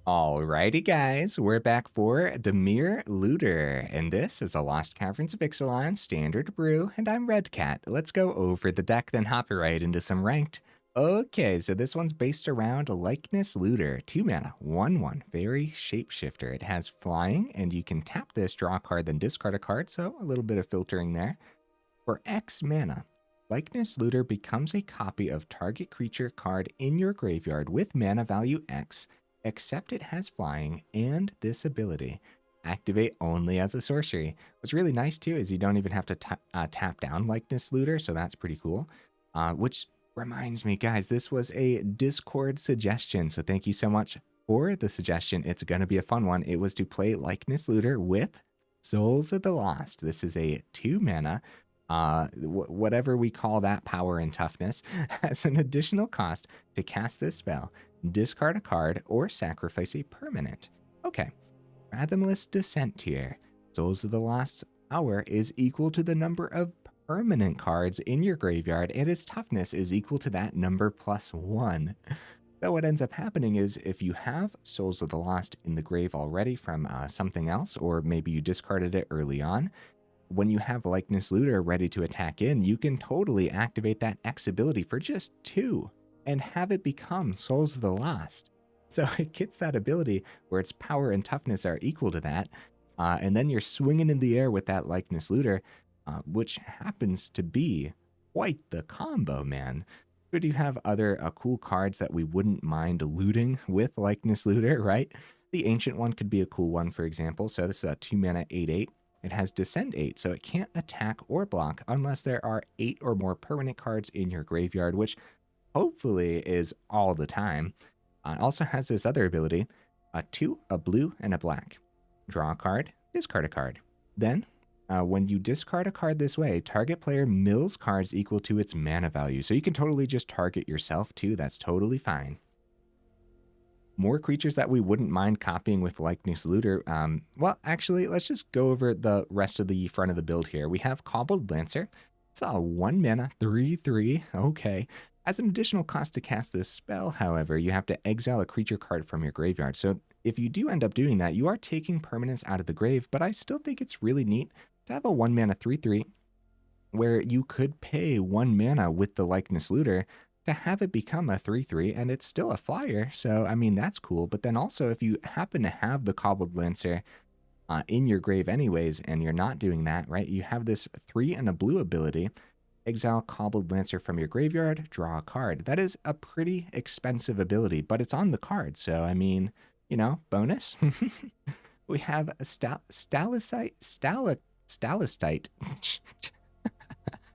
Alrighty, guys, we're back for Demir Looter, and this is a Lost Caverns of Ixalan standard brew, and I'm Red Cat. Let's go over the deck, then hop right into some ranked. Okay, so this one's based around Likeness Looter, 2 mana, 1/1, very shapeshifter. It has flying, and you can tap this, draw a card, then discard a card, so a little bit of filtering there. For X mana, Likeness Looter becomes a copy of target creature card in your graveyard with mana value X, except it has flying and this ability. Activate only as a sorcery. What's really nice too is you don't even have to tap down Likeness Looter, so that's pretty cool. Which reminds me, guys, this was a Discord suggestion, so thank you so much for the suggestion. It's going to be a fun one. It was to play Likeness Looter with Souls of the Lost. This is a 2 mana, whatever we call that power and toughness, has an additional cost to cast this spell, discard a card, or sacrifice a permanent. Okay, Fathomless Descent here. Souls of the Lost power is equal to the number of permanent cards in your graveyard, and its toughness is equal to that number plus 1. So what ends up happening is if you have Souls of the Lost in the grave already from something else, or maybe you discarded it early on, when you have Likeness Looter ready to attack in, you can totally activate that X ability for just 2 and have it become Souls of the Lost. So it gets that ability where its power and toughness are equal to that, and then you're swinging in the air with that Likeness Looter, which happens to be quite the combo, man. But you have other cool cards that we wouldn't mind looting with Likeness Looter, right? The Ancient one could be a cool one, for example. So this is a 2 mana 8/8. It has Descend 8, so it can't attack or block unless there are 8 or more permanent cards in your graveyard, which hopefully is all the time. It also has this other ability, a 2, a blue, and a black. Draw a card, discard a card. Then, when you discard a card this way, target player mills cards equal to its mana value. So you can totally just target yourself too, that's totally fine. More creatures that we wouldn't mind copying with Likeness Looter. Well, actually, let's just go over the rest of the front of the build here. We have Cobbled Lancer. It's a 1 mana, 3/3. Okay. As an additional cost to cast this spell, however, you have to exile a creature card from your graveyard. So if you do end up doing that, you are taking permanents out of the grave, but I still think it's really neat to have a 1 mana, 3/3, where you could pay 1 mana with the Likeness Looter to have it become a 3/3, and it's still a flyer, so I mean that's cool. But then also if you happen to have the Cobbled Lancer in your grave anyways, and you're not doing that, right, you have this 3 and a blue ability, exile Cobbled Lancer from your graveyard, draw a card. That is a pretty expensive ability, but it's on the card, so I mean, you know, bonus. We have a Stalactite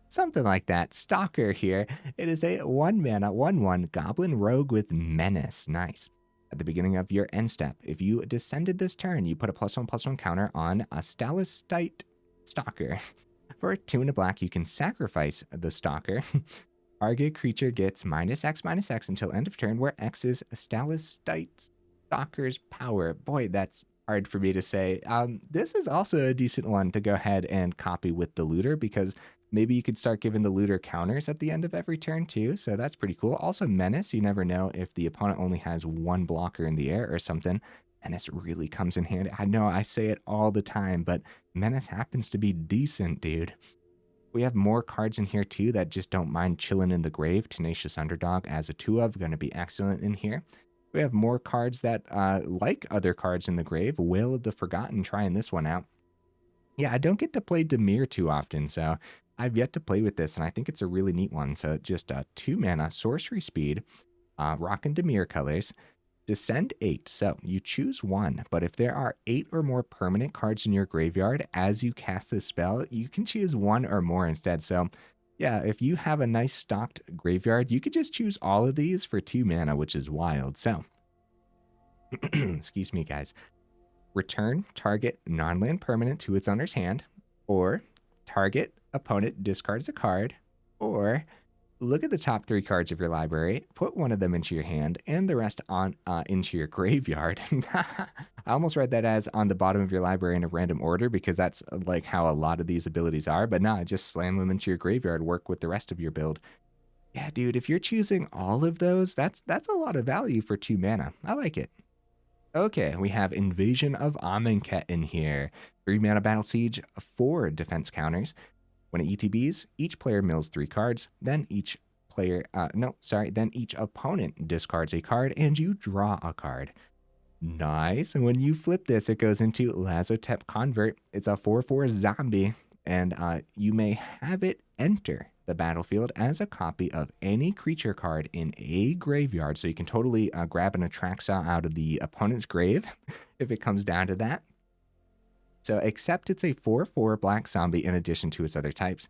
something like that. Stalker here. It is a 1 mana, 1/1 Goblin Rogue with Menace. Nice. At the beginning of your end step, if you descended this turn, you put a +1/+1 counter on a Stalactite Stalker. For a 2 and a black, you can sacrifice the Stalker. Target creature gets -X/-X until end of turn, where X is Stalactite Stalker's power. Boy, that's hard for me to say. This is also a decent one to go ahead and copy with the Looter, because maybe you could start giving the Looter counters at the end of every turn too, so that's pretty cool. Also Menace, you never know if the opponent only has 1 blocker in the air or something. Menace really comes in handy. I know I say it all the time, but Menace happens to be decent, dude. We have more cards in here too that just don't mind chilling in the grave. Tenacious Underdog as a 2 of, going to be excellent in here. We have more cards that, like other cards in the grave. Wail of the Forgotten, trying this one out. Yeah, I don't get to play Demir too often, so I've yet to play with this, and I think it's a really neat one. So just a 2 mana, sorcery speed, rockin' Demir colors, Descend 8. So you choose 1, but if there are 8 or more permanent cards in your graveyard as you cast this spell, you can choose 1 or more instead. So yeah, if you have a nice stocked graveyard, you could just choose all of these for 2 mana, which is wild. So, excuse me, guys. Return target non-land permanent to its owner's hand, or target opponent discards a card, or look at the top 3 cards of your library, put one of them into your hand, and the rest on into your graveyard. I almost read that as on the bottom of your library in a random order, because that's like how a lot of these abilities are, but nah, just slam them into your graveyard, work with the rest of your build. Yeah, dude, if you're choosing all of those, that's a lot of value for 2 mana. I like it. Okay, we have Invasion of Amonkhet in here. 3 mana Battle Siege, 4 defense counters. When it ETBs, each player mills 3 cards, then each then each opponent discards a card and you draw a card. Nice. And when you flip this, it goes into Lazotep Convert. It's a 4/4 zombie, and you may have it enter the battlefield as a copy of any creature card in a graveyard. So you can totally grab an Atraxa out of the opponent's grave if it comes down to that. So except it's a 4/4 black zombie in addition to its other types.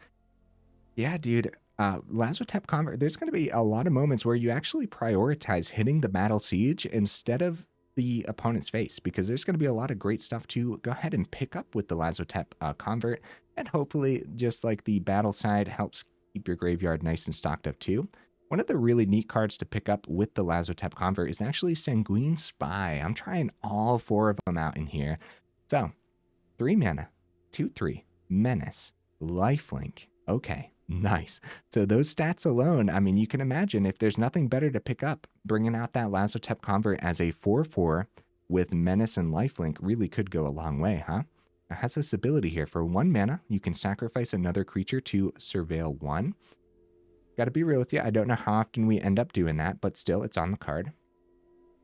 Yeah, dude. Lazotep Convert, there's going to be a lot of moments where you actually prioritize hitting the battle siege instead of the opponent's face, because there's going to be a lot of great stuff to go ahead and pick up with the Lazotep Convert, and hopefully just like the battle side helps keep your graveyard nice and stocked up too. One of the really neat cards to pick up with the Lazotep Convert is actually Sanguine Spy. I'm trying all 4 of them out in here. So 3 mana, 2/3, Menace, Lifelink. Okay, nice. So those stats alone, I mean, you can imagine if there's nothing better to pick up, bringing out that Lazotep Convert as a 4/4 with Menace and Lifelink really could go a long way, huh? It has this ability here. For 1 mana, you can sacrifice another creature to Surveil 1. Gotta be real with you, I don't know how often we end up doing that, but still, it's on the card.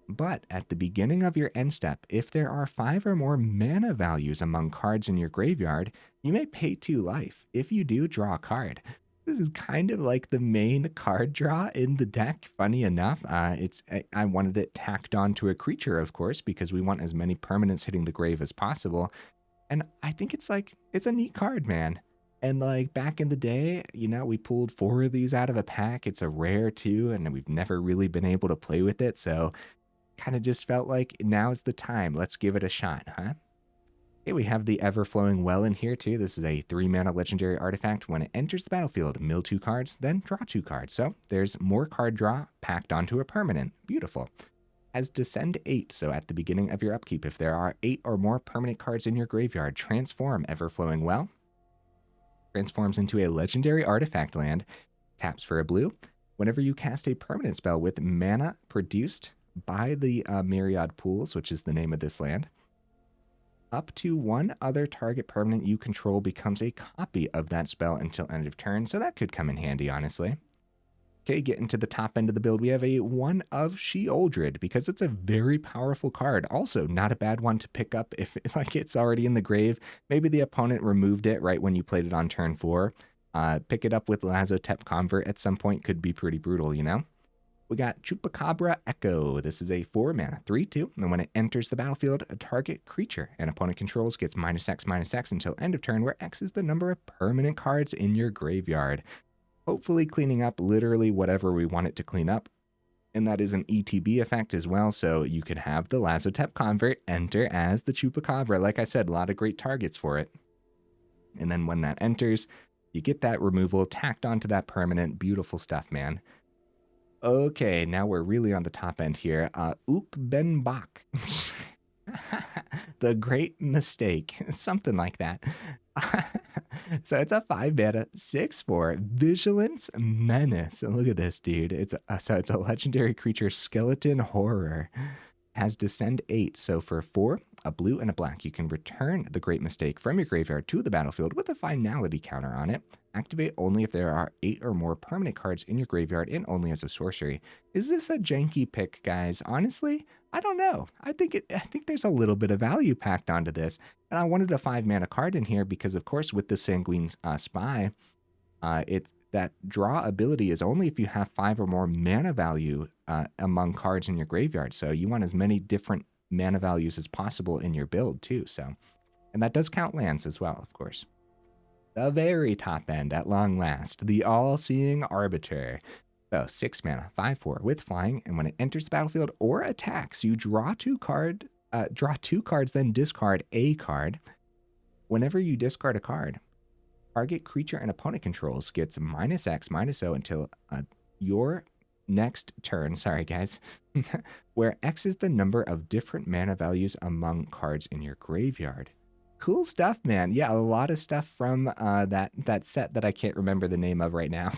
But at the beginning of your end step, if there are 5 or more mana values among cards in your graveyard, you may pay 2 life. If you do, draw a card. This is kind of like the main card draw in the deck, funny enough. I wanted it tacked on to a creature, of course, because we want as many permanents hitting the grave as possible. And I think it's a neat card, man. And like back in the day, we pulled 4 of these out of a pack. It's a rare too, and we've never really been able to play with it. So kind of just felt like now's the time. Let's give it a shot, huh? Okay, we have the Everflowing Well in here too. This is a 3 mana legendary artifact. When it enters the battlefield, mill 2 cards, then draw 2 cards. So there's more card draw packed onto a permanent. Beautiful. Has Descend 8, so at the beginning of your upkeep, if there are 8 or more permanent cards in your graveyard, transform Everflowing Well. Transforms into a legendary artifact land. Taps for a blue. Whenever you cast a permanent spell with mana produced by the Myriad Pools, which is the name of this land, up to 1 other target permanent you control becomes a copy of that spell until end of turn, so that could come in handy, honestly. Okay, getting to the top end of the build, we have a 1 of Sheoldred, because it's a very powerful card. Also, not a bad one to pick up if it's already in the grave. Maybe the opponent removed it right when you played it on turn 4. Pick it up with Lazotep Convert at some point could be pretty brutal, We got Chupacabra Echo. This is a 4 mana, 3/2, and when it enters the battlefield, a target creature an opponent controls gets -X/-X until end of turn, where X is the number of permanent cards in your graveyard. Hopefully cleaning up literally whatever we want it to clean up. And that is an ETB effect as well, so you could have the Lazotep Convert enter as the Chupacabra. Like I said, a lot of great targets for it. And then when that enters, you get that removal tacked onto that permanent. Beautiful stuff, man. Okay, now we're really on the top end here. Uchbenbak. The Great Mistake. Something like that. So it's a 5 mana, 6/4 Vigilance Menace. And look at this, dude. It's a legendary creature, Skeleton Horror. Has Descend 8. So for 4, a blue and a black, you can return the Great Mistake from your graveyard to the battlefield with a finality counter on it. Activate only if there are 8 or more permanent cards in your graveyard and only as a sorcery. Is this a janky pick, guys? Honestly, I don't know. I think there's a little bit of value packed onto this. And I wanted a 5 mana card in here because, of course, with the Sanguine Spy, it's that draw ability is only if you have 5 or more mana value among cards in your graveyard. So you want as many different mana values as possible in your build too. So, and that does count lands as well, of course. The very top end at long last, the All-Seeing Arbiter. So 6 mana, 5/4 with flying, and when it enters the battlefield or attacks, you draw 2 cards, then discard a card. Whenever you discard a card, target creature and opponent controls gets -X/-0 until your next turn. Sorry, guys. Where X is the number of different mana values among cards in your graveyard. Cool stuff, man. Yeah, a lot of stuff from that set that I can't remember the name of right now.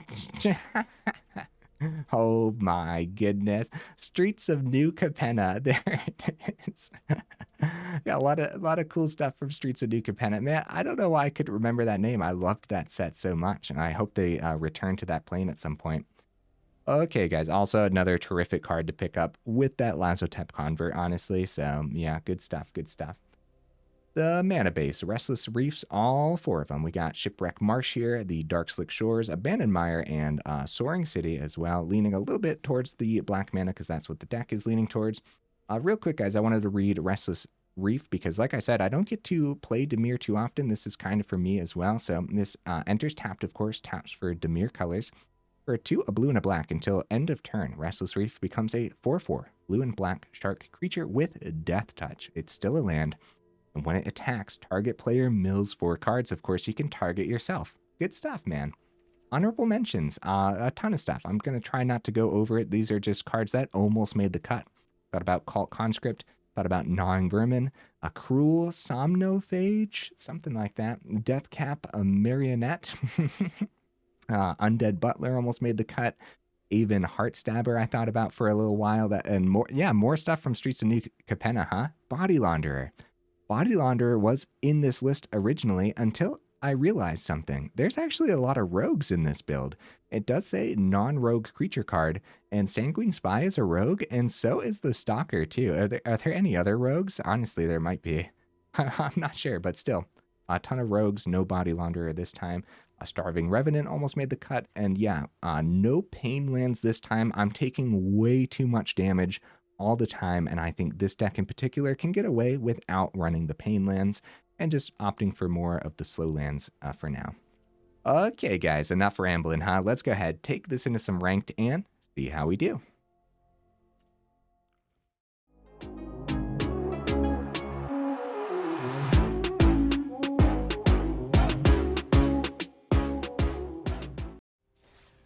Oh my goodness. Streets of New Capenna. There it is. Yeah, a lot of cool stuff from Streets of New Capenna. Man, I don't know why I could remember that name. I loved that set so much, and I hope they return to that plane at some point. Okay, guys. Also, another terrific card to pick up with that Lazotep convert, honestly. So, yeah, good stuff. Good stuff. The mana base, Restless Reefs, all four of them. We got Shipwreck Marsh here, the Darkslick Shores, Abandoned Mire, and Soaring City as well, leaning a little bit towards the black mana because that's what the deck is leaning towards. Real quick, guys, I wanted to read Restless Reef because, like I said, I don't get to play Dimir too often. This is kind of for me as well. So this enters tapped, of course, taps for Dimir colors. For a 2, a blue and a black until end of turn, Restless Reef becomes a 4/4 blue and black shark creature with Death Touch. It's still a land. And when it attacks, target player mills 4 cards. Of course, you can target yourself. Good stuff, man. Honorable mentions, a ton of stuff. I'm going to try not to go over it. These are just cards that almost made the cut. Thought about Cult Conscript, thought about Gnawing Vermin, a Cruel Somnophage, something like that. Death Cap, a Marionette. Undead Butler almost made the cut. Even Heartstabber I thought about for a little while. That and more, yeah, more stuff from Streets of New Capenna, huh? Body Launderer. Body Launderer was in this list originally until I realized something. There's actually a lot of rogues in this build. It does say non-rogue creature card, and Sanguine Spy is a rogue, and so is the Stalker too. Are there any other rogues? Honestly, there might be. I'm not sure, but still. A ton of rogues, no Body Launderer this time. A Starving Revenant almost made the cut, and yeah, no Pain lands this time. I'm taking way too much damage all the time, and I think this deck in particular can get away without running the Pain lands and just opting for more of the slow lands for now. Okay, guys, enough rambling, huh? Let's go ahead, take this into some ranked and see how we do.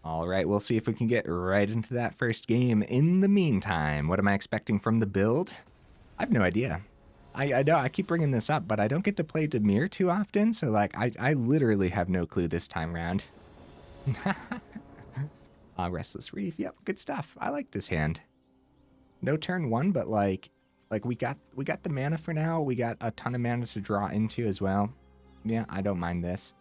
All right, we'll see if we can get right into that first game. In the meantime, what am I expecting from the build? I have no idea. I know I keep bringing this up, but I don't get to play Dimir too often, so like I literally have no clue this time around. Restless Reef, yep, good stuff. I like this hand. No turn 1, but like we got the mana for now. We got a ton of mana to draw into as well. Yeah, I don't mind this.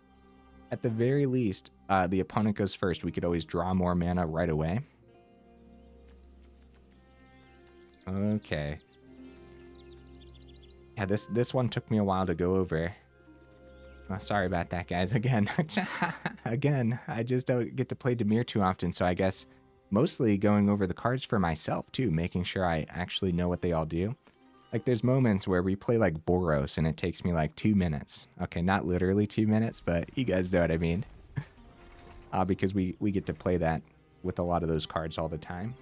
At the very least, the opponent goes first. We could always draw more mana right away. Okay. Yeah, this one took me a while to go over. Oh, sorry about that, guys. Again, I just don't get to play Dimir too often, so I guess mostly going over the cards for myself, too, making sure I actually know what they all do. Like, there's moments where we play, like, Boros, and it takes me, like, 2 minutes. Okay, not literally 2 minutes, but you guys know what I mean. Because we get to play that with a lot of those cards all the time.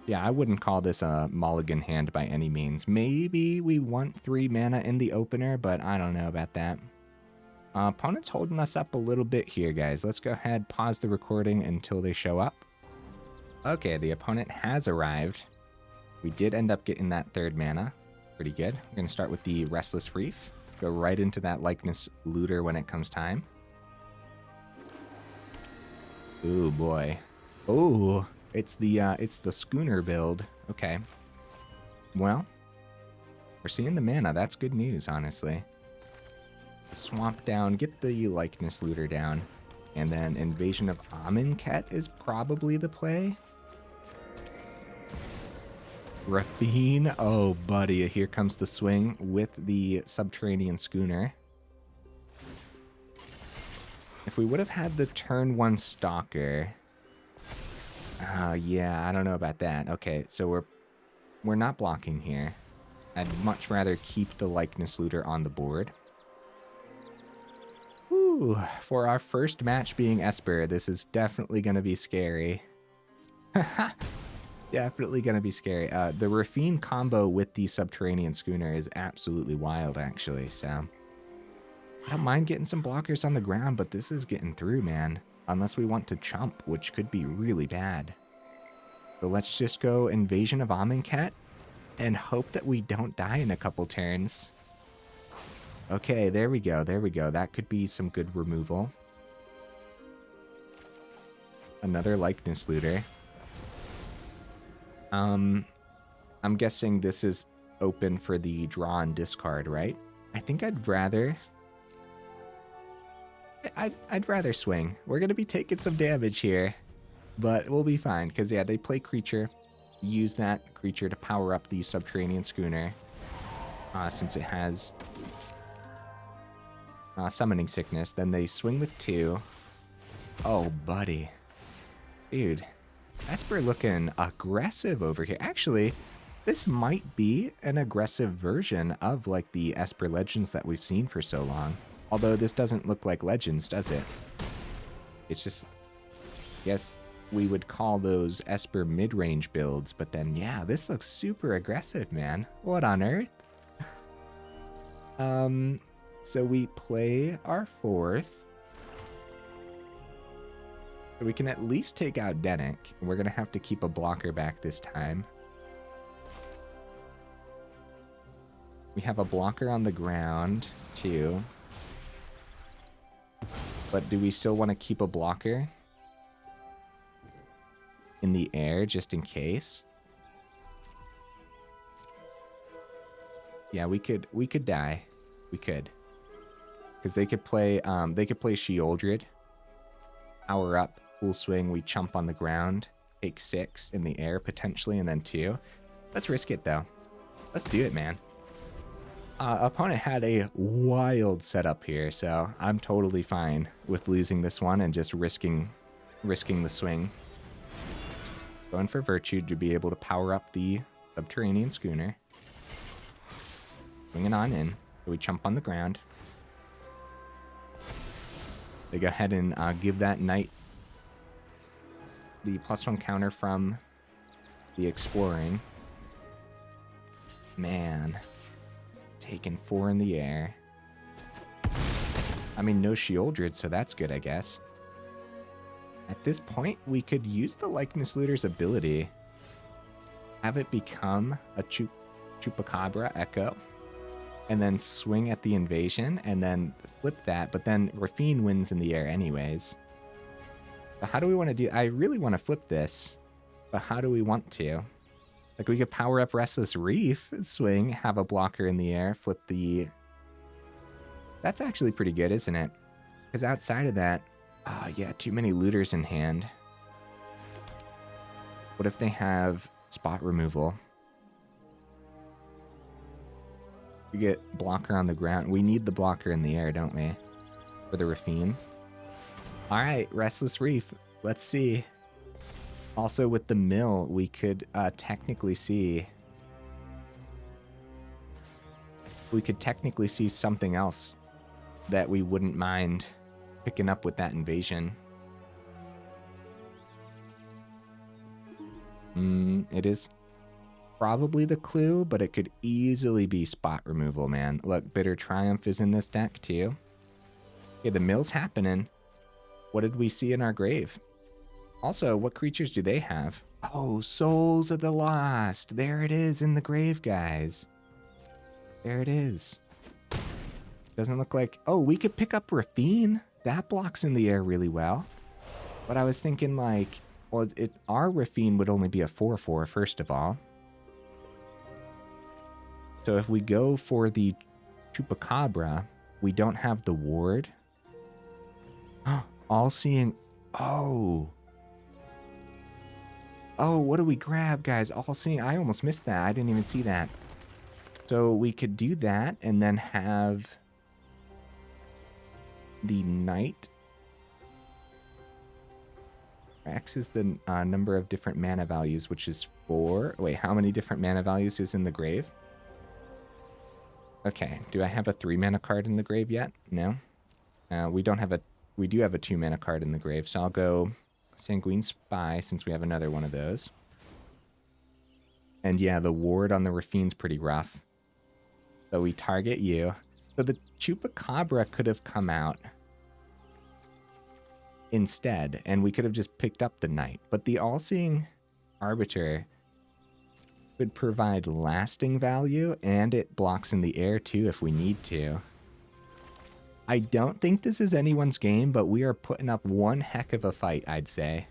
Yeah, I wouldn't call this a mulligan hand by any means. Maybe we want 3 mana in the opener, but I don't know about that. Opponent's holding us up a little bit here, guys. Let's go ahead, pause the recording until they show up. Okay, the opponent has arrived. We did end up getting that 3rd mana. Pretty good. We're going to start with the Restless Reef. Go right into that Likeness Looter when it comes time. Ooh, boy. Ooh, it's the Schooner build. Okay. Well, we're seeing the mana. That's good news, honestly. Swamp down, get the Likeness Looter down. And then Invasion of Amonkhet is probably the play. Raffine, oh buddy, here comes the swing with the Subterranean Schooner. If we would have had the turn 1 Stalker, yeah, I don't know about that. Okay, so we're not blocking here. I'd much rather keep the Likeness Looter on the board. Whew, for our first match being Esper, this is definitely going to be scary. Definitely going to be scary. The Raffine combo with the Subterranean Schooner is absolutely wild, actually. So I don't mind getting some blockers on the ground, but this is getting through, man. Unless we want to chump, which could be really bad. So let's just go Invasion of Amonkhet and hope that we don't die in a couple turns. Okay, there we go. There we go. That could be some good removal. Another likeness looter. I'm guessing this is open for the draw and discard, right? I think I'd rather swing. We're gonna be taking some damage here, but we'll be fine because yeah, they play creature, use that creature to power up the subterranean schooner, since it has summoning sickness. Then they swing with 2. Oh, buddy, dude, Esper looking aggressive over here. Actually, this might be an aggressive version of like the Esper Legends that we've seen for so long. Although this doesn't look like Legends, does it? It's just, yes, we would call those Esper mid-range builds, but then yeah, this looks super aggressive, man. What on earth? So we play our 4th. So we can at least take out Dennick. We're gonna have to keep a blocker back this time. We have a blocker on the ground, too. But do we still want to keep a blocker in the air just in case? Yeah, we could die. We could. Because they could play Sheoldred. Power up, full swing, we chump on the ground, take 6 in the air potentially, and then 2. Let's risk it though. Let's do it, man. Opponent had a wild setup here, so I'm totally fine with losing this one and just risking the swing. Going for Virtue to be able to power up the subterranean schooner. Swinging on in. So we chump on the ground. They go ahead and give that knight the +1 counter from the exploring. Man. Taking 4 in the air. I mean, no Sheoldred, so that's good, I guess. At this point, we could use the Likeness Looter's ability. Have it become a Chupacabra Echo. And then swing at the invasion, and then flip that. But then Rafine wins in the air anyways. So how do we want to do... I really want to flip this. But how do we want to? Like, we could power up Restless Reef, swing, have a blocker in the air, flip the... That's actually pretty good, isn't it? Because outside of that... yeah, too many looters in hand. What if they have spot removal? We get blocker on the ground. We need the blocker in the air, don't we? For the Rafine. Alright, Restless Reef. Let's see. Also, with the mill, we could technically see... We could technically see something else that we wouldn't mind picking up with that invasion. It is probably the clue, but it could easily be spot removal, man. Look, Bitter Triumph is in this deck, too. Okay, the mill's happening. What did we see in our grave? Also, what creatures do they have? Oh, Souls of the Lost. There it is in the grave, guys. There it is. Doesn't look like... Oh, we could pick up Rafine. That blocks in the air really well. But I was thinking, like... Well, our Rafine would only be a 4/4, first of all. So if we go for the Chupacabra, we don't have the ward. All-Seeing... Oh... Oh, what do we grab, guys? All-Seeing... I almost missed that. I didn't even see that. So we could do that and then have the Knight. X is the number of different mana values, which is 4. Wait, how many different mana values is in the grave? Okay, do I have a 3 mana card in the grave yet? No. We don't have a... We do have a 2 mana card in the grave, so I'll go Sanguine Spy since we have another one of those. And yeah, the ward on the Rafine's pretty rough. So we target you. So the Chupacabra could have come out instead, and we could have just picked up the Knight. But the All-Seeing Arbiter could provide lasting value, and it blocks in the air too if we need to. I don't think this is anyone's game, but we are putting up one heck of a fight, I'd say.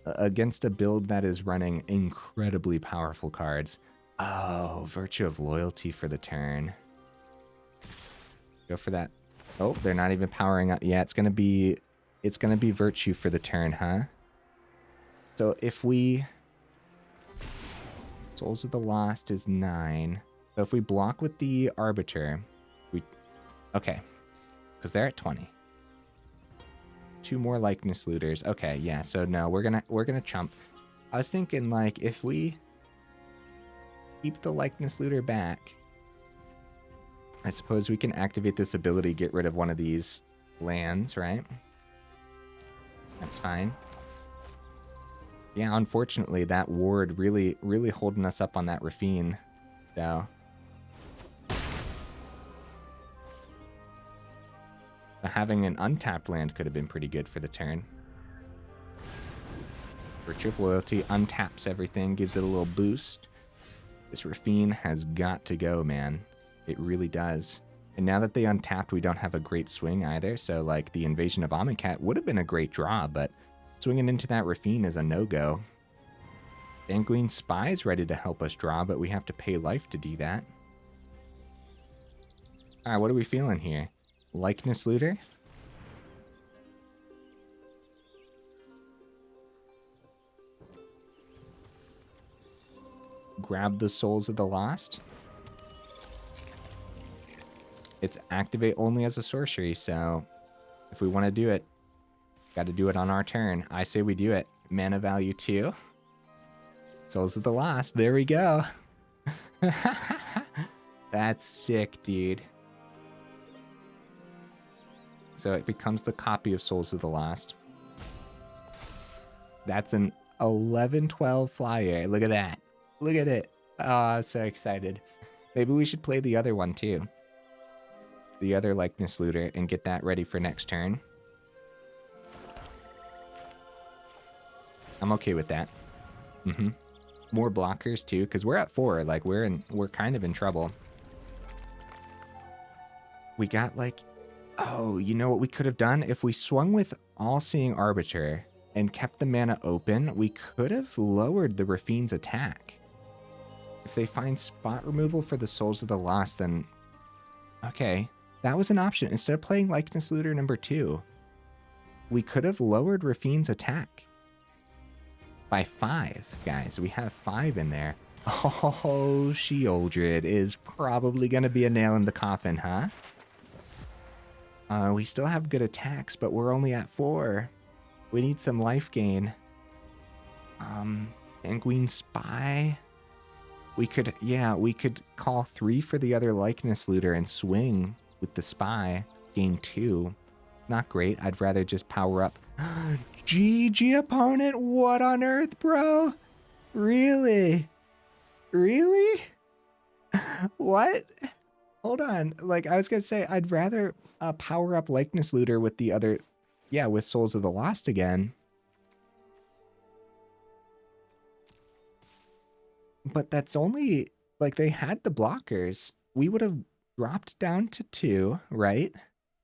against a build that is running incredibly powerful cards. Oh, Virtue of Loyalty for the turn. Go for that. Oh, they're not even powering up. Yeah, it's gonna be Virtue for the turn, huh? So if we Souls of the Lost is 9. So if we block with the Arbiter, okay, because they're at 20. 2 more Likeness Looters. Okay, yeah. So no, we're gonna chump. I was thinking like if we keep the Likeness Looter back, I suppose we can activate this ability, get rid of one of these lands, right? That's fine. Yeah, unfortunately, that ward really holding us up on that Rafine. So having an untapped land could have been pretty good for the turn. Virtue of Loyalty untaps everything, gives it a little boost. This Rafine has got to go, man. It really does. And now that they untapped, we don't have a great swing either. So, like, the Invasion of Amonkhet would have been a great draw, but swinging into that Rafine is a no-go. Sanguine Spy is ready to help us draw, but we have to pay life to do that. All right, what are we feeling here? Likeness Looter? Grab the Souls of the Lost. It's activate only as a sorcery, so if we want to do it, got to do it on our turn. I say we do it. Mana value 2. Souls of the Lost. There we go. That's sick, dude. So it becomes the copy of Souls of the Lost. That's an 11-12 flyer. Look at that. Look at it. Oh, I'm so excited. Maybe we should play the other one too. The other Likeness Looter and get that ready for next turn. I'm okay with that. More blockers too, because we're at 4. Like we're kind of in trouble. We got like, oh, you know what we could have done? If we swung with All-Seeing Arbiter and kept the mana open, we could have lowered the Rafine's attack. If they find spot removal for the Souls of the Lost, then okay, that was an option. Instead of playing Likeness Looter number 2, we could have lowered Rafine's attack by 5, guys. We have 5 in there. Oh, Sheoldred is probably going to be a nail in the coffin, huh? We still have good attacks, but we're only at 4. We need some life gain. Sanguine Spy. We could call 3 for the other Likeness Looter and swing with the Spy. Gain 2. Not great. I'd rather just power up. GG opponent, what on earth, bro? Really? Really? What? Hold on. Like, I was gonna say, I'd rather power up Likeness Looter with the other, yeah, with Souls of the Lost again. But that's only, like, they had the blockers. We would have dropped down to 2, right?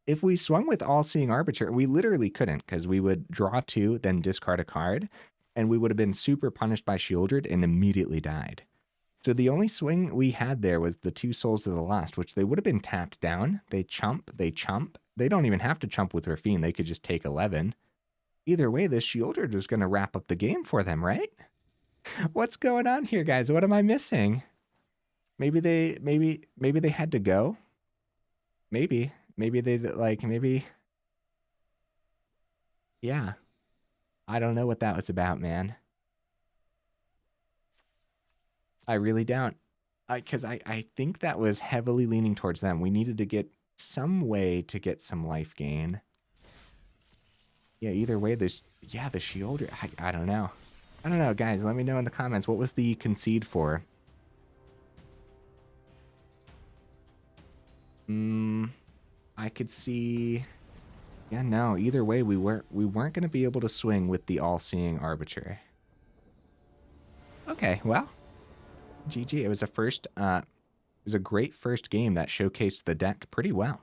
If we swung with All-Seeing Arbiter, we literally couldn't, because we would draw 2, then discard a card, and we would have been super punished by Sheoldred and immediately died. So the only swing we had there was the 2 Souls of the Lost, which they would have been tapped down. They chump. They don't even have to chump with Rafine. They could just take 11. Either way, this Sheoldred was going to wrap up the game for them, right? What's going on here, guys? What am I missing? Maybe they had to go. Maybe they, like, yeah. I don't know what that was about, man. I really don't. Because I think that was heavily leaning towards them. We needed to get some way to get some life gain. Yeah, either way, the Sheoldred, I don't know. I don't know, guys. Let me know in the comments. What was the concede for? I could see. Yeah, no. Either way, we weren't going to be able to swing with the All-Seeing Arbiter. Okay, well, GG. It was a great first game that showcased the deck pretty well.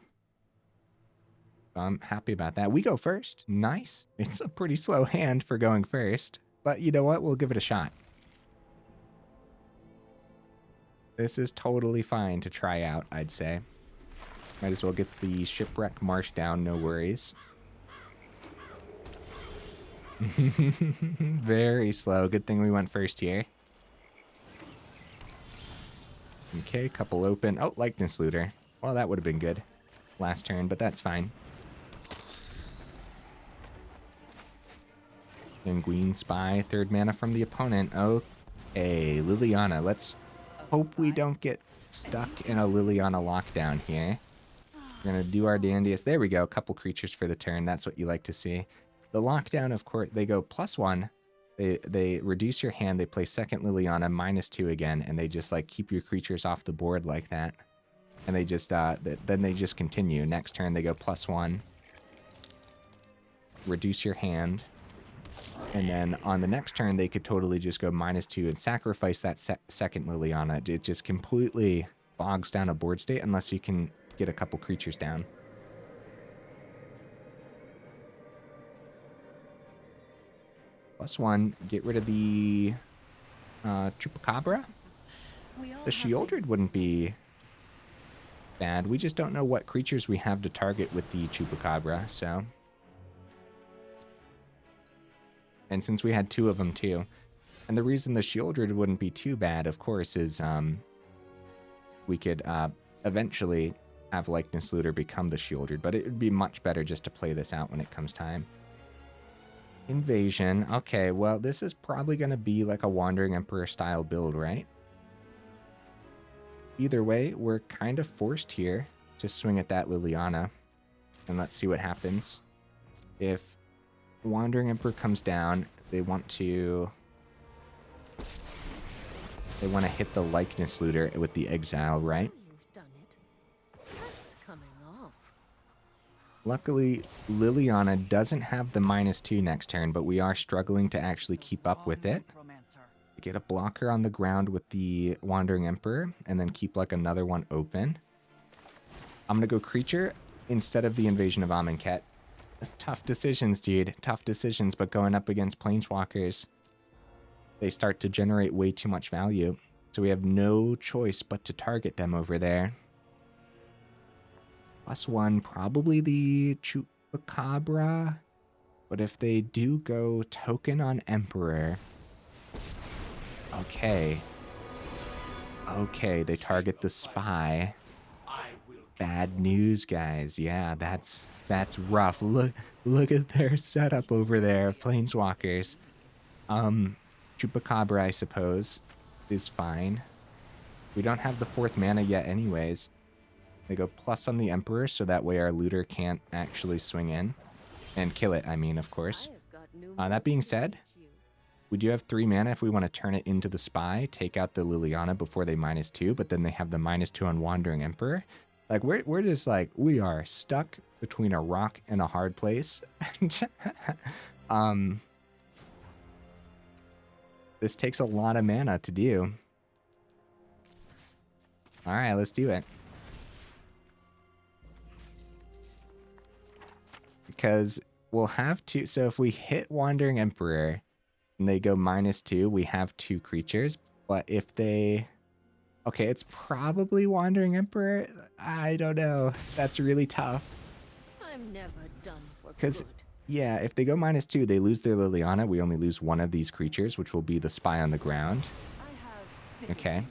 I'm happy about that. We go first. Nice. It's a pretty slow hand for going first. But you know what? We'll give it a shot. This is totally fine to try out, I'd say. Might as well get the Shipwreck Marsh down, no worries. Very slow. Good thing we went first here. Okay, couple open. Oh, Likeness Looter. Well, that would have been good last turn, but that's fine. Sanguine Spy, 3rd mana from the opponent. Okay, Liliana. Let's hope we don't get stuck in a Liliana lockdown here. We're going to do our dandiest. There we go. A couple creatures for the turn. That's what you like to see. The lockdown, of course, they go +1. They reduce your hand. They play 2nd Liliana, -2 again, and they just like keep your creatures off the board like that. And they just then they just continue. Next turn they go +1. Reduce your hand. And then on the next turn, they could totally just go -2 and sacrifice that 2nd Liliana. It just completely bogs down a board state unless you can get a couple creatures down. +1, get rid of the Chupacabra. The Sheoldred wouldn't be bad. We just don't know what creatures we have to target with the Chupacabra, so... And since we had 2 of them too. And the reason the Sheoldred wouldn't be too bad, of course, is we could eventually have Likeness Looter become the Sheoldred, but it would be much better just to play this out when it comes time. Invasion. Okay, well, this is probably going to be like a Wandering Emperor style build, right? Either way, we're kind of forced here to swing at that Liliana. And let's see what happens. If Wandering Emperor comes down, they want to hit the Likeness Looter with the Exile, right? Luckily, Liliana doesn't have the -2 next turn, but we are struggling to actually keep up with it. Get a blocker on the ground with the Wandering Emperor, and then keep like another one open. I'm gonna go creature instead of the Invasion of Amonkhet. That's tough decisions, dude. Tough decisions, but going up against Planeswalkers, they start to generate way too much value. So we have no choice but to target them over there. +1, probably the Chupacabra. But if they do go token on Emperor... Okay. Okay, they target the Spy. Bad news, guys. Yeah, that's rough. Look at their setup over there, Planeswalkers. Chupacabra, I suppose, is fine. We don't have the 4th mana yet anyways. They go plus on the Emperor, so that way our looter can't actually swing in. And kill it, I mean, of course. That being said, we do have 3 mana if we want to turn it into the Spy, take out the Liliana before they -2, but then they have the -2 on Wandering Emperor. Like, we're just like, we are stuck between a rock and a hard place. This takes a lot of mana to do. Alright, let's do it. Because we'll have to... So if we hit Wandering Emperor and they go -2, we have 2 creatures. But if they... Okay, it's probably Wandering Emperor. I don't know. That's really tough. I'm never done for good. Because, yeah, if they go -2, they lose their Liliana. We only lose one of these creatures, which will be the Spy on the ground. Okay.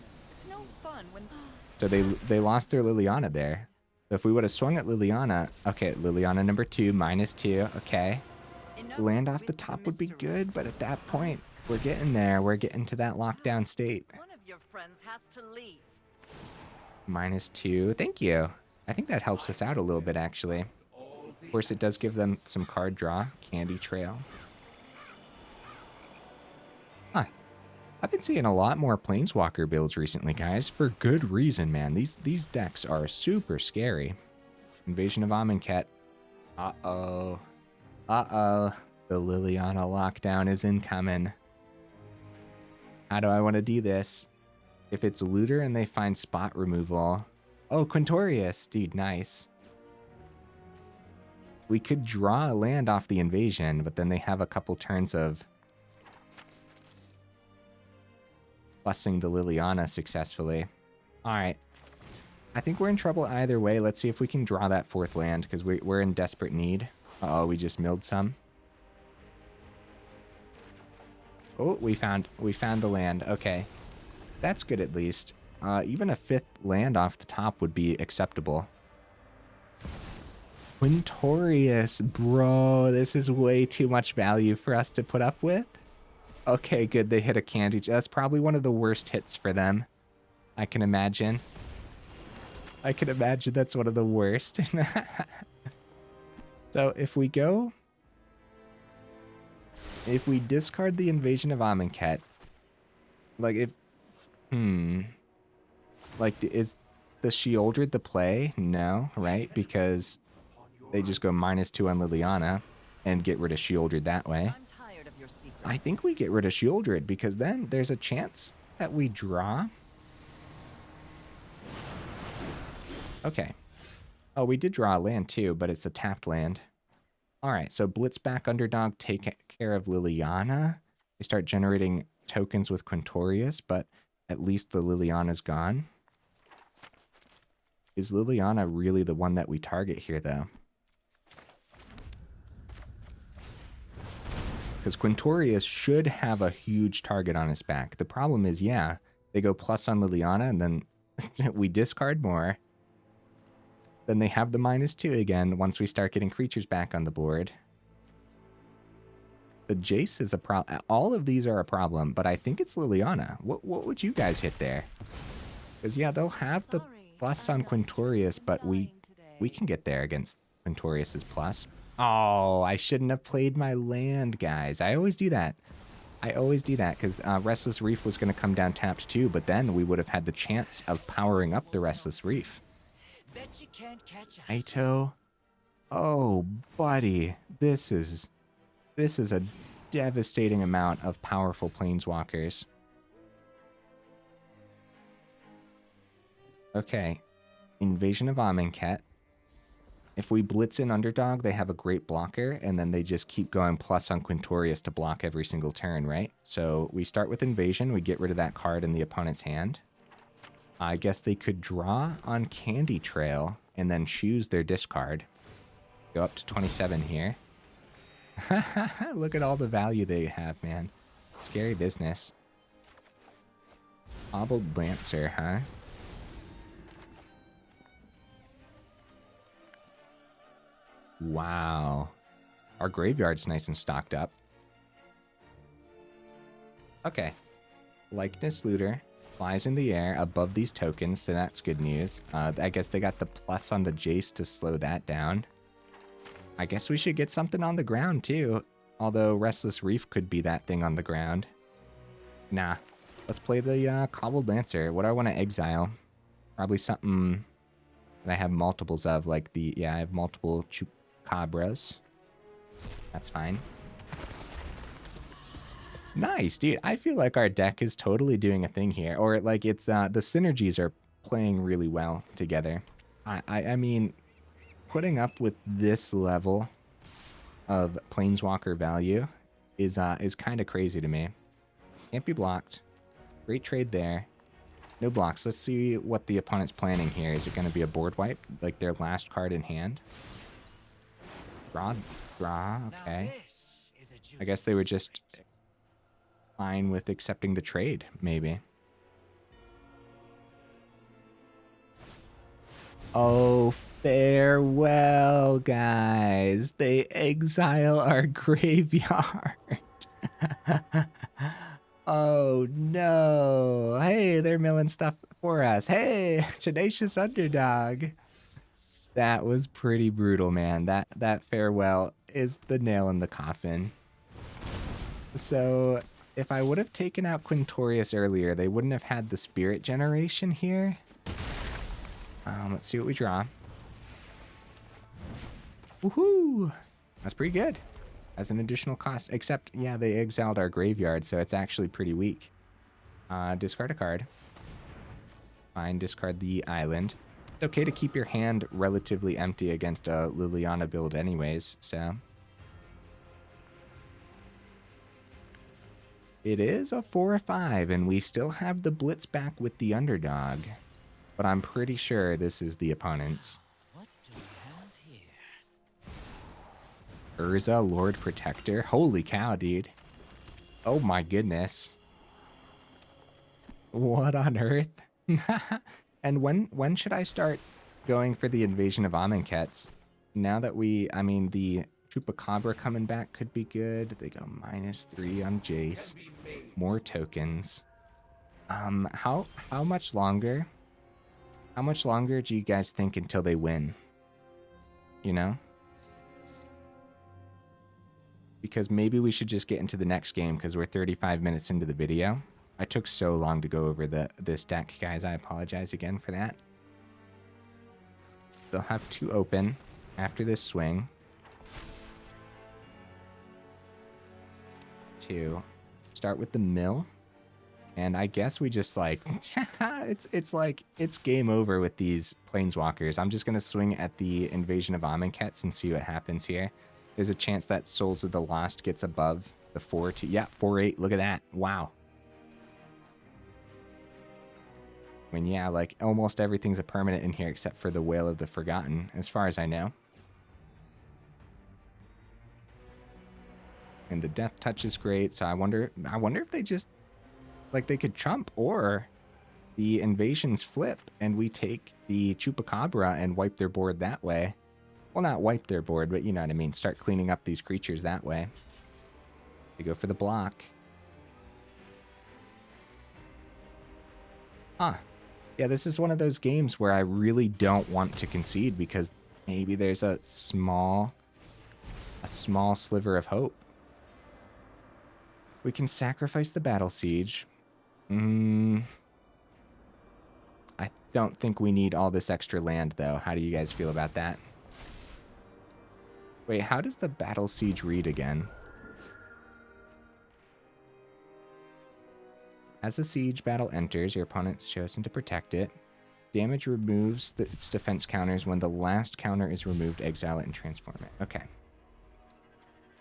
So they lost their Liliana there. So if we would have swung at Liliana... Okay, Liliana number 2, -2. Okay. Land off the top would be good, but at that point, we're getting there. We're getting to that lockdown state. Your friends has to leave. -2. Thank you. I think that helps us out a little bit, actually. Of course, it does give them some card draw. Candy Trail. Huh. I've been seeing a lot more Planeswalker builds recently, guys. For good reason, man. These decks are super scary. Invasion of Amonkhet. Uh-oh. Uh-oh. The Liliana lockdown is incoming. How do I want to do this? If it's looter and they find spot removal... Oh, Quintorius! Dude, nice. We could draw a land off the invasion, but then they have a couple turns of plussing the Liliana successfully. All right. I think we're in trouble either way. Let's see if we can draw that 4th land, because we're in desperate need. Uh-oh, we just milled some. Oh, we found the land. Okay. That's good at least. Even a 5th land off the top would be acceptable. Quintorius, bro, this is way too much value for us to put up with. Okay, good. They hit a candy. That's probably one of the worst hits for them. I can imagine. I can imagine that's one of the worst. So if we discard the Invasion of Amonkhet, like like is the Sheoldred the play? No, right? Because they just go -2 on Liliana and get rid of Sheoldred that way. I'm tired of your secrets. I think we get rid of Sheoldred because then there's a chance that we draw. Okay. Oh, we did draw a land too, but it's a tapped land. All right, so Blitzback Underdog take care of Liliana. They start generating tokens with Quintorius, but at least the Liliana's gone. Is Liliana really the one that we target here, though? Because Quintorius should have a huge target on his back. The problem is, yeah, they go plus on Liliana, and then we discard more. Then they have the -2 again once we start getting creatures back on the board. The Jace is a problem. All of these are a problem, but I think it's Liliana. What would you guys hit there? Because, yeah, they'll have the plus on Quintorius, but we can get there against Quintorius's plus. Oh, I shouldn't have played my land, guys. I always do that. I always do that because Restless Reef was going to come down tapped too, but then we would have had the chance of powering up the Restless Reef. Bet you can't catch us. Aito. Oh, buddy. This is a devastating amount of powerful planeswalkers. Okay. Invasion of Amonkhet. If we blitz in Underdog, they have a great blocker, and then they just keep going plus on Quintorius to block every single turn, right? So we start with Invasion. We get rid of that card in the opponent's hand. I guess they could draw on Candy Trail and then choose their discard. Go up to 27 here. Look at all the value they have, man. Scary business. Cobbled Lancer, huh? Wow. Our graveyard's nice and stocked up. Okay. Likeness Looter flies in the air above these tokens, so that's good news. I guess they got the plus on the Jace to slow that down. I guess we should get something on the ground too, although Restless Reef could be that thing on the ground. Nah. Let's play the Cobbled Lancer. What do I want to exile? Probably something that I have multiples of, like the... Yeah, I have multiple Chupacabras. That's fine. Nice, dude. I feel like our deck is totally doing a thing here. Or, like, it's... the synergies are playing really well together. I mean, putting up with this level of Planeswalker value is kind of crazy to me. Can't be blocked. Great trade there. No blocks. Let's see what the opponent's planning here. Is it going to be a board wipe? Like their last card in hand? Draw. Okay. I guess they were just fine with accepting the trade, maybe. Oh, farewell, guys. They exile our graveyard. Oh, no. Hey, they're milling stuff for us. Hey, Tenacious Underdog. That was pretty brutal, man. That farewell is the nail in the coffin. So, if I would have taken out Quintorius earlier, they wouldn't have had the spirit generation here. Let's see what we draw. Woohoo! That's pretty good. As an additional cost. Except, yeah, they exiled our graveyard, so it's actually pretty weak. Discard a card. Fine, discard the island. It's okay to keep your hand relatively empty against a Liliana build anyways, so... It is a 4/5, and we still have the blitz back with the underdog. But I'm pretty sure this is the opponent's. What do we have here? Urza, Lord Protector. Holy cow, dude. Oh my goodness. What on earth? And when should I start going for the Invasion of Amonkhet? Now that I mean, the Chupacabra coming back could be good. They go -3 on Jace. More tokens. How much longer? How much longer do you guys think until they win? You know? Because maybe we should just get into the next game because we're 35 minutes into the video. I took so long to go over this deck, guys. I apologize again for that. They'll have 2 open after this swing. 2. Start with the mill. And I guess we just like, it's game over with these planeswalkers. I'm just going to swing at the Invasion of Amonkhet and see what happens here. There's a chance that Souls of the Lost gets above the 4-2. Yeah, 4-8. Look at that. Wow. I mean, yeah, like almost everything's a permanent in here except for the Wail of the Forgotten, as far as I know. And the Death Touch is great, so I wonder if they just, like, they could trump, or the invasions flip and we take the Chupacabra and wipe their board that way. Well, not wipe their board, but you know what I mean. Start cleaning up these creatures that way. They go for the block. Huh. Yeah, this is one of those games where I really don't want to concede because maybe there's a small sliver of hope. We can sacrifice the Battle Siege. I don't think we need all this extra land, though. How do you guys feel about that? Wait, how does the Battle Siege read again? As a siege battle enters, your opponent's chosen to protect it. Damage removes its defense counters. When the last counter is removed, exile it and transform it. Okay.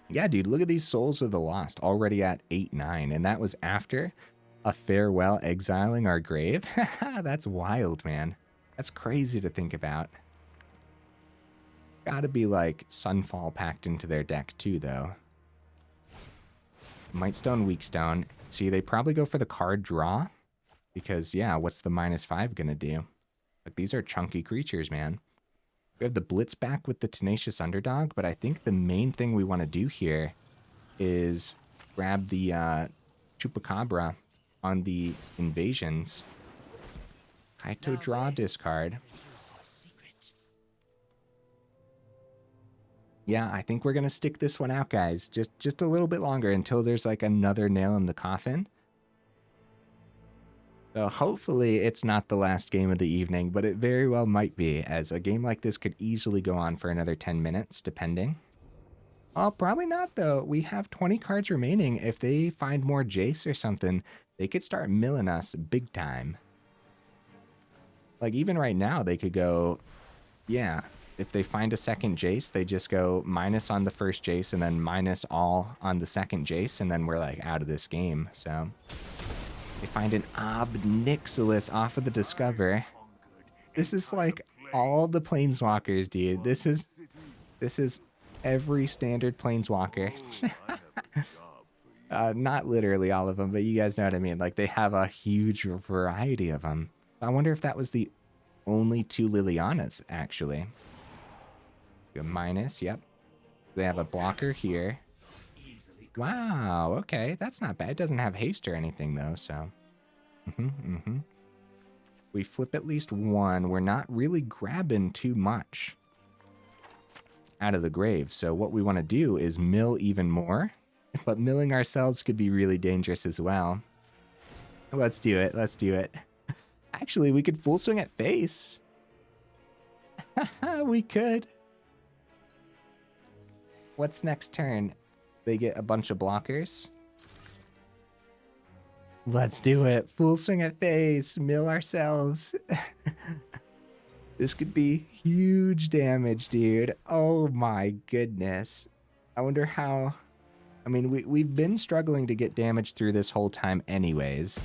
Yeah, dude, look at these Souls of the Lost already at 8-9, and that was after a farewell exiling our grave. That's wild, man. That's crazy to think about. Gotta be like Sunfall packed into their deck too, though. Mightstone, Weakstone. See, they probably go for the card draw because, yeah, what's the -5 gonna do? Like, these are chunky creatures, man. We have the Blitz back with the Tenacious Underdog, but I think the main thing we want to do here is grab the Chupacabra on the invasions. Kaito draw, discard. Yeah, I think we're going to stick this one out, guys. Just a little bit longer until there's like another nail in the coffin. So hopefully it's not the last game of the evening, but it very well might be, as a game like this could easily go on for another 10 minutes, depending. Oh, probably not, though. We have 20 cards remaining. If they find more Jace or something, they could start milling us big time. Like, even right now, they could go, yeah, if they find a second Jace, they just go minus on the first Jace and then minus all on the second Jace, and then we're, like, out of this game, so... They find an Ob-Nixilis off of the Discover. This is like all the Planeswalkers, dude. This is every standard Planeswalker. Not literally all of them, but you guys know what I mean. Like, they have a huge variety of them. I wonder if that was the only 2 Lilianas, actually. A minus, yep. They have a blocker here. Wow, okay, that's not bad. It doesn't have haste or anything, though, so... We flip at least one. We're not really grabbing too much out of the grave, so what we want to do is mill even more, but milling ourselves could be really dangerous as well. Let's do it, let's do it. Actually, we could full swing at face. We could. What's next turn? They get a bunch of blockers. Let's do it. Full swing at face. Mill ourselves. This could be huge damage, dude. Oh my goodness. I wonder how I mean, we've been struggling to get damage through this whole time anyways.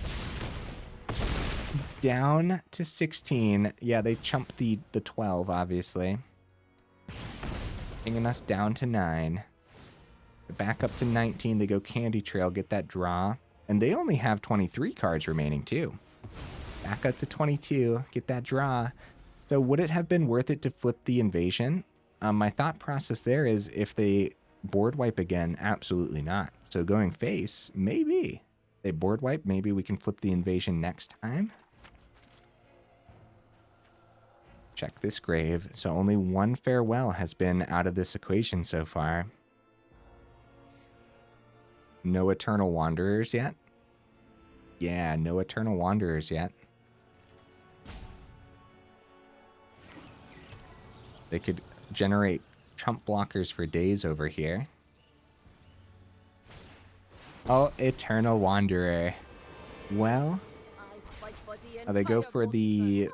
Down to 16. Yeah, they chumped the 12, obviously. Bringing us down to 9. Back up to 19. They go Candy Trail, get that draw. And they only have 23 cards remaining, too. Back up to 22, get that draw. So would it have been worth it to flip the invasion? My thought process there is if they board wipe again, absolutely not. So going face, maybe. They board wipe, maybe we can flip the invasion next time. Check this grave. So only one farewell has been out of this equation so far. No Eternal Wanderers yet? Yeah, no Eternal Wanderers yet. They could generate chump blockers for days over here. Oh, Eternal Wanderer. Well, they go for the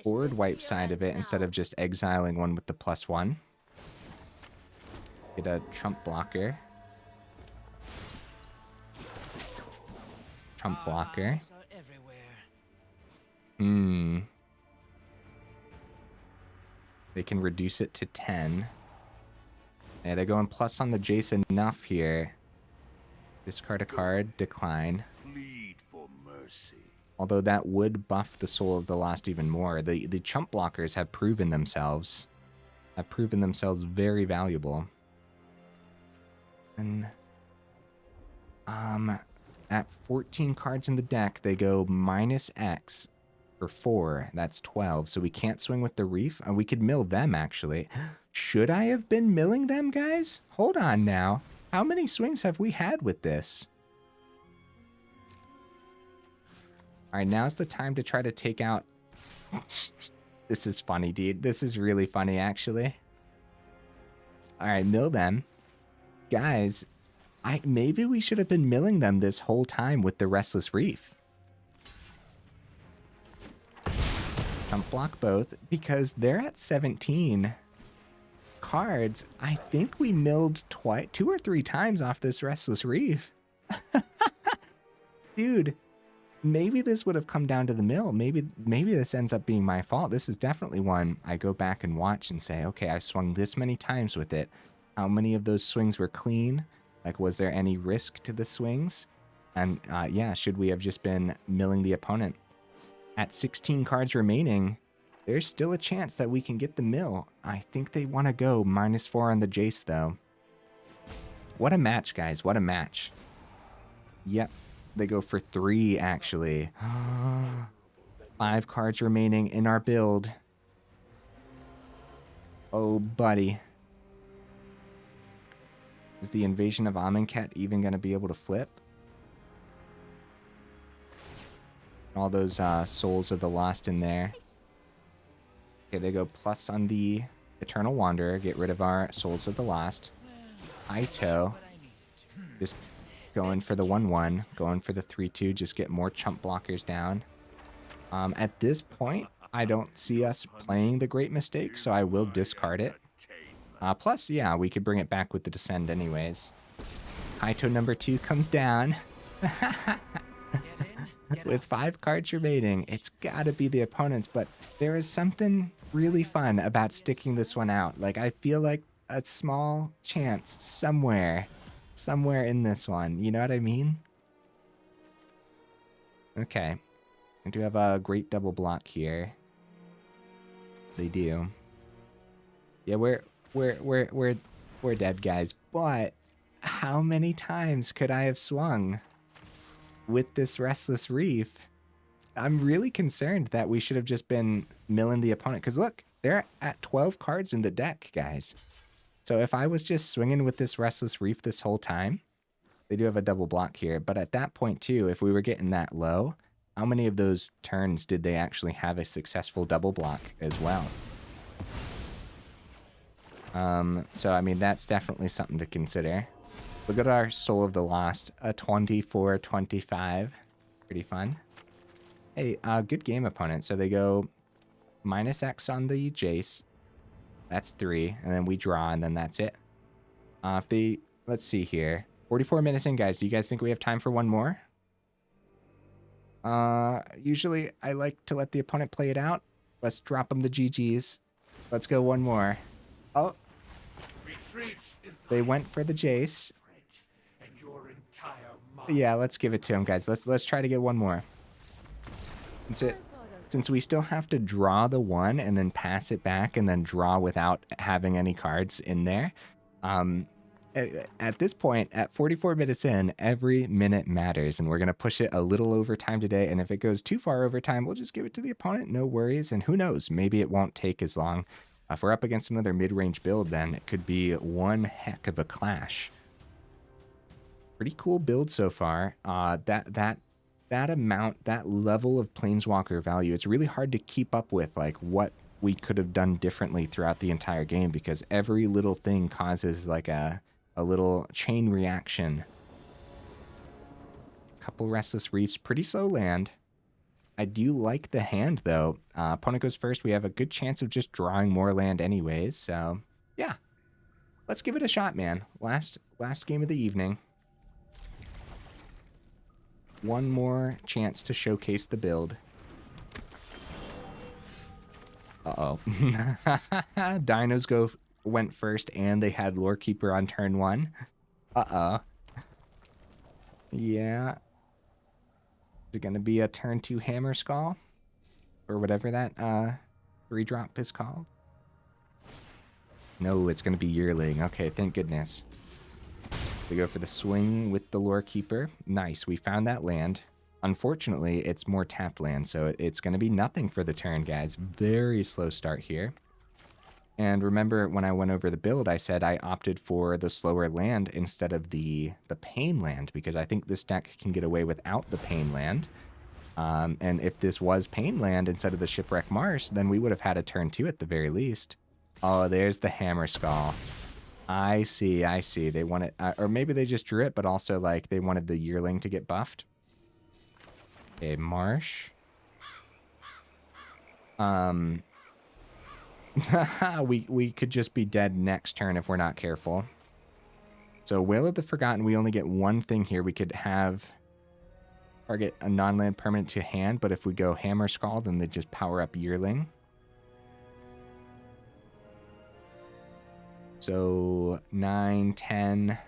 board wipe side of it instead of just exiling one with the +1. Get a chump blocker. Chump blocker. They can reduce it to 10. Yeah, they're going plus on the Jace enough here. Discard a card, decline. Plead for mercy. Although that would buff the Soul of the Lost even more. The chump blockers have proven themselves. Have proven themselves very valuable. And at 14 cards in the deck, they go -X for 4. That's 12. So we can't swing with the Reef. We could mill them, actually. Should I have been milling them, guys? Hold on now. How many swings have we had with this? All right, now's the time to try to take out... This is funny, dude. This is really funny, actually. All right, mill them. Guys, maybe we should have been milling them this whole time with the Restless Reef. Chump block both, because they're at 17 cards. I think we milled 2 or 3 times off this Restless Reef. Dude, maybe this would have come down to the mill. Maybe this ends up being my fault. This is definitely one I go back and watch and say, okay, I swung this many times with it. How many of those swings were clean? Like, was there any risk to the swings? And yeah, should we have just been milling the opponent? At 16 cards remaining, there's still a chance that we can get the mill. I think they want to go -4 on the Jace, though. What a match, guys. What a match. Yep. They go for 3, actually. 5 cards remaining in our build. Oh, buddy. Is the Invasion of Amonkhet even going to be able to flip? All those Souls of the Lost in there. Okay, they go plus on the Eternal Wanderer. Get rid of our Souls of the Lost. Ito. Just going for the 1/1. Going for the 3/2. Just get more chump blockers down. At this point, I don't see us playing the great mistake, so I will discard it. Plus, yeah, we could bring it back with the Descend anyways. Ito number 2 comes down. With 5 cards remaining, it's gotta be the opponents, but there is something really fun about sticking this one out. Like, I feel like a small chance somewhere in this one. You know what I mean? Okay. I do have a great double block here. They do. Yeah, we're dead, guys. But how many times could I have swung with this Restless Reef? I'm really concerned that we should have just been milling the opponent. Because look, they're at 12 cards in the deck, guys. So if I was just swinging with this Restless Reef this whole time, they do have a double block here. But at that point, too, if we were getting that low, how many of those turns did they actually have a successful double block as well? So, I mean, that's definitely something to consider. Look at our Soul of the Lost, a 24-25. Pretty fun. Hey, good game, opponent. So they go -X on the Jace. That's 3. And then we draw, and then that's it. If they... Let's see here. 44 minutes in, guys. Do you guys think we have time for one more? Usually I like to let the opponent play it out. Let's drop them the GGs. Let's go one more. Oh, they went for the Jace. And your entire Yeah, let's give it to him, guys. Let's try to get one more. Since we still have to draw the one and then pass it back and then draw without having any cards in there. At this point, at 44 minutes in, every minute matters, and we're going to push it a little over time today, and if it goes too far over time, we'll just give it to the opponent, no worries, and who knows, maybe it won't take as long. If we're up against another mid-range build, then it could be one heck of a clash. Pretty cool build so far. That amount, that level of Planeswalker value, it's really hard to keep up with, like, what we could have done differently throughout the entire game, because every little thing causes, like, a little chain reaction. Couple Restless Reefs, pretty slow land. I do like the hand, though. Opponent goes first. We have a good chance of just drawing more land anyways, so yeah. Let's give it a shot, man. Last game of the evening. One more chance to showcase the build. Uh-oh. Dinos went first, and they had Lorekeeper on turn 1. Uh-oh. Yeah. Is it going to be a turn 2 Hammer Skull? Or whatever that 3-drop is called? No, it's going to be Yearling. Okay, thank goodness. We go for the swing with the Lorekeeper. Nice, we found that land. Unfortunately, it's more tapped land, so it's going to be nothing for the turn, guys. Very slow start here. And remember, when I went over the build, I said I opted for the slower land instead of the pain land, because I think this deck can get away without the pain land. And if this was pain land instead of the Shipwreck Marsh, then we would have had a turn 2 at the very least. Oh, there's the Hammer Skull. I see. They want it, or maybe they just drew it, but also, like, they wanted the Yearling to get buffed. Okay, Marsh. We could just be dead next turn if we're not careful. So Wail of the Forgotten, we only get one thing here. We could have target a non-land permanent to hand, but if we go Hammer Skull, then they just power up Yearling. So 9, 10.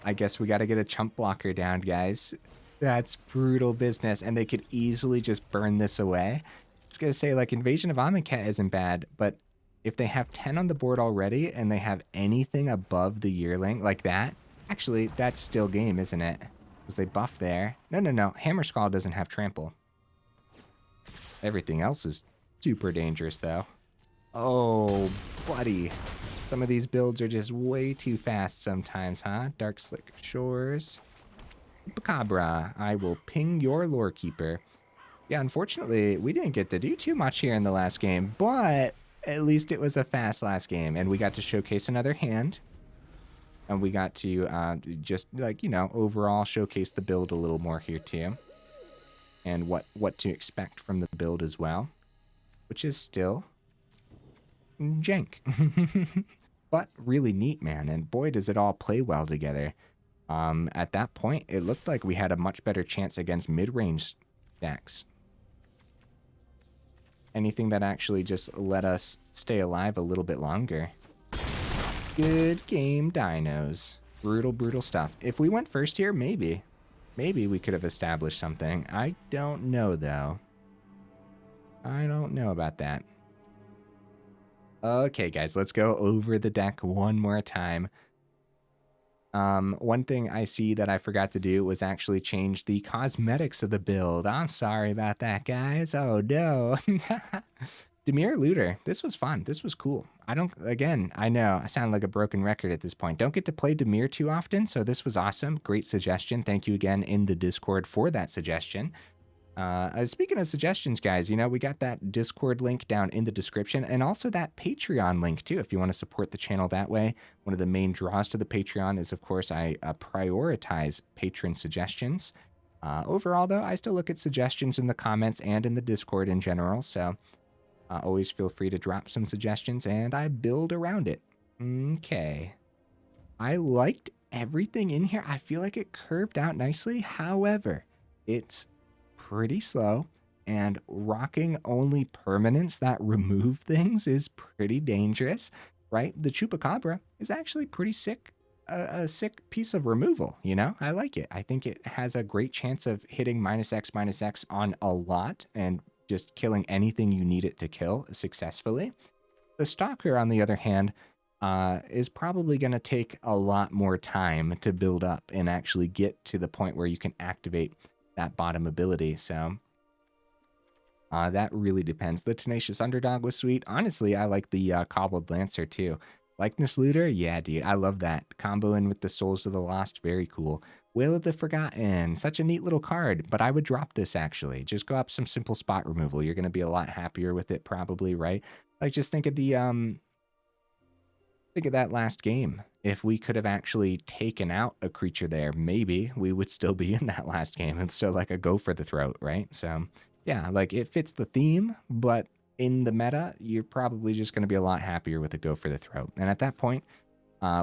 I guess we got to get a chump blocker down, guys. That's brutal business, and they could easily just burn this away. I was going to say, like, Invasion of Amonkhet isn't bad, but if they have 10 on the board already and they have anything above the Yearling, like that, actually, that's still game, isn't it? Because they buff there. No. Hammer Skull doesn't have trample. Everything else is super dangerous, though. Oh, buddy. Some of these builds are just way too fast sometimes, huh? Darkslick Shores. Chupacabra, I will ping your Lorekeeper. Yeah, unfortunately, we didn't get to do too much here in the last game, but at least it was a fast last game, and we got to showcase another hand. And we got to just, like, you know, overall showcase the build a little more here, too. And what to expect from the build as well. Which is still jank. But really neat, man. And boy, does it all play well together. At that point, it looked like we had a much better chance against mid-range decks. Anything that actually just let us stay alive a little bit longer. Good game, Dinos. Brutal stuff. If we went first here, maybe. Maybe we could have established something. I don't know, though. I don't know about that. Okay, guys, let's go over the deck one more time. One thing I see that I forgot to do was actually change the cosmetics of the build. I'm sorry about that, guys. Oh, no. Dimir Looter. This was fun. This was cool. I know I sound like a broken record at this point. Don't get to play Dimir too often, so this was awesome. Great suggestion. Thank you again in the Discord for that suggestion. Speaking of suggestions, guys, you know, we got that Discord link down in the description, and also that Patreon link too, if you want to support the channel that way. One of the main draws to the Patreon is, of course, I prioritize patron suggestions. Overall, though, I still look at suggestions in the comments and in the Discord in general, so always feel free to drop some suggestions, and I build around it. Okay. I liked everything in here. I feel like it curved out nicely. However, it's pretty slow, and rocking only permanents that remove things is pretty dangerous, right? The Chupacabra is actually pretty sick, a sick piece of removal, you know? I like it. I think it has a great chance of hitting -X on a lot and just killing anything you need it to kill successfully. The Stalker, on the other hand, is probably going to take a lot more time to build up and actually get to the point where you can activate that bottom ability. So that really depends. The Tenacious Underdog was sweet. Honestly, I like the Cobbled Lancer too. Likeness Looter, yeah, dude, I love that. Combo in with the Souls of the Lost, very cool. Wail of the Forgotten, such a neat little card, but I would drop this actually. Just go up some simple spot removal. You're going to be a lot happier with it probably, right? Like just think of the think of that last game. If we could have actually taken out a creature there, maybe we would still be in that last game. It's still like a go for the throat, right? So yeah, like it fits the theme, but in the meta, you're probably just going to be a lot happier with a go for the throat. And at that point,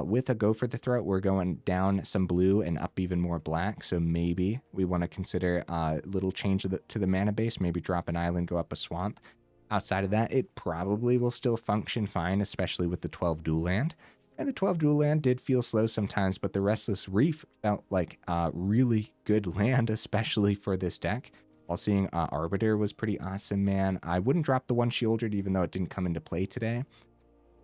with a go for the throat, we're going down some blue and up even more black. So maybe we want to consider a little change to the mana base, maybe drop an island, go up a swamp. Outside of that, it probably will still function fine, especially with the 12 dual land. And the 12 dual land did feel slow sometimes, but the Restless Reef felt like a really good land, especially for this deck. All-Seeing Arbiter was pretty awesome, man. I wouldn't drop the one Sheoldred, even though it didn't come into play today.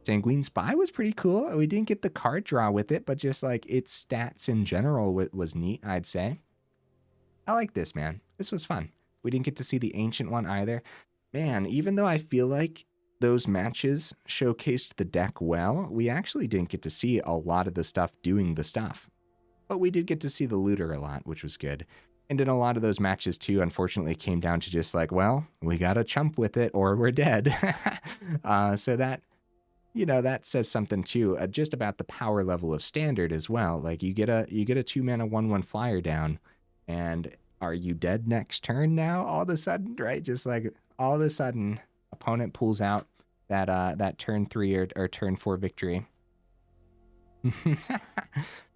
Sanguine Spy was pretty cool. We didn't get the card draw with it, but just like its stats in general was neat, I'd say. I like this, man. This was fun. We didn't get to see the Ancient one either. Man, even though I feel like those matches showcased the deck well, we actually didn't get to see a lot of the stuff doing the stuff. But we did get to see the looter a lot, which was good. And in a lot of those matches, too, unfortunately, it came down to just like, well, we got to chump with it or we're dead. So that, you know, that says something, too, just about the power level of Standard as well. Like, you get a 2-mana 1/1 flyer down, and are you dead next turn now? All of a sudden, right? Just like all of a sudden, opponent pulls out that turn 3 or turn 4 victory.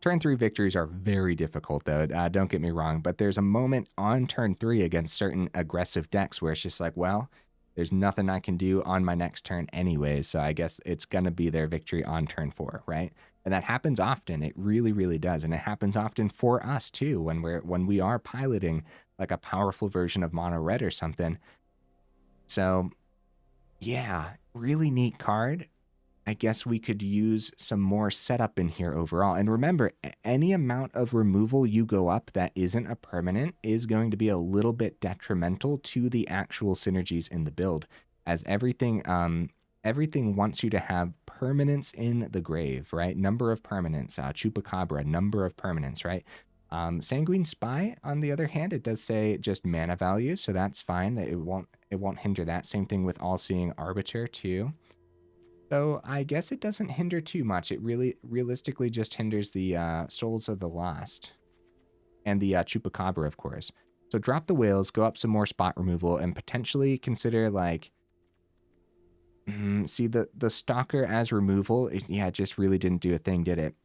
Turn 3 victories are very difficult, though. Don't get me wrong, but there's a moment on turn 3 against certain aggressive decks where it's just like, well, there's nothing I can do on my next turn anyways, so I guess it's going to be their victory on turn 4, right? And that happens often. It really, really does. And it happens often for us, too, when we are piloting like a powerful version of mono red or something. So, yeah, really neat card. I guess we could use some more setup in here overall. And remember, any amount of removal you go up that isn't a permanent is going to be a little bit detrimental to the actual synergies in the build, as everything wants you to have permanents in the grave, right? Number of permanents, Chupacabra, number of permanents, right? Sanguine Spy, on the other hand, it does say just mana value, so that's fine. That it won't hinder that. Same thing with All-Seeing Arbiter too. So I guess it doesn't hinder too much. It really realistically just hinders the Souls of the Lost and the Chupacabra, of course. So drop the whales, go up some more spot removal, and potentially consider like, see the Stalker as removal. Yeah, it just really didn't do a thing, did it?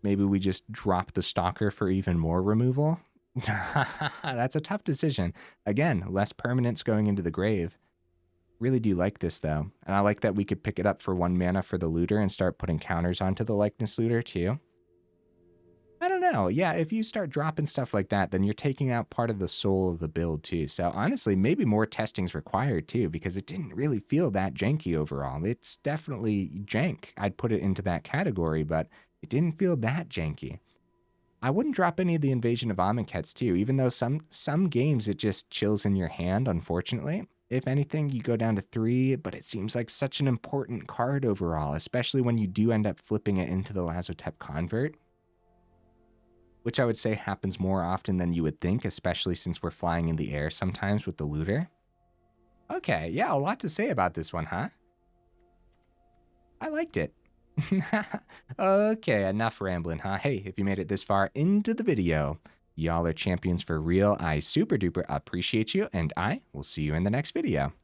Maybe we just drop the Stalker for even more removal. That's a tough decision. Again, less permanents going into the grave. Really do like this, though. And I like that we could pick it up for 1 mana for the looter and start putting counters onto the likeness looter, too. I don't know. Yeah, if you start dropping stuff like that, then you're taking out part of the soul of the build, too. So honestly, maybe more testing's required, too, because it didn't really feel that janky overall. It's definitely jank. I'd put it into that category, but it didn't feel that janky. I wouldn't drop any of the Invasion of Amonkhet, too, even though some games it just chills in your hand, unfortunately. If anything, you go down to 3, but it seems like such an important card overall, especially when you do end up flipping it into the Lazotep Convert, which I would say happens more often than you would think, especially since we're flying in the air sometimes with the looter. Okay, yeah, a lot to say about this one, huh? I liked it. Okay, enough rambling, huh? Hey, if you made it this far into the video, y'all are champions for real. I super duper appreciate you, and I will see you in the next video.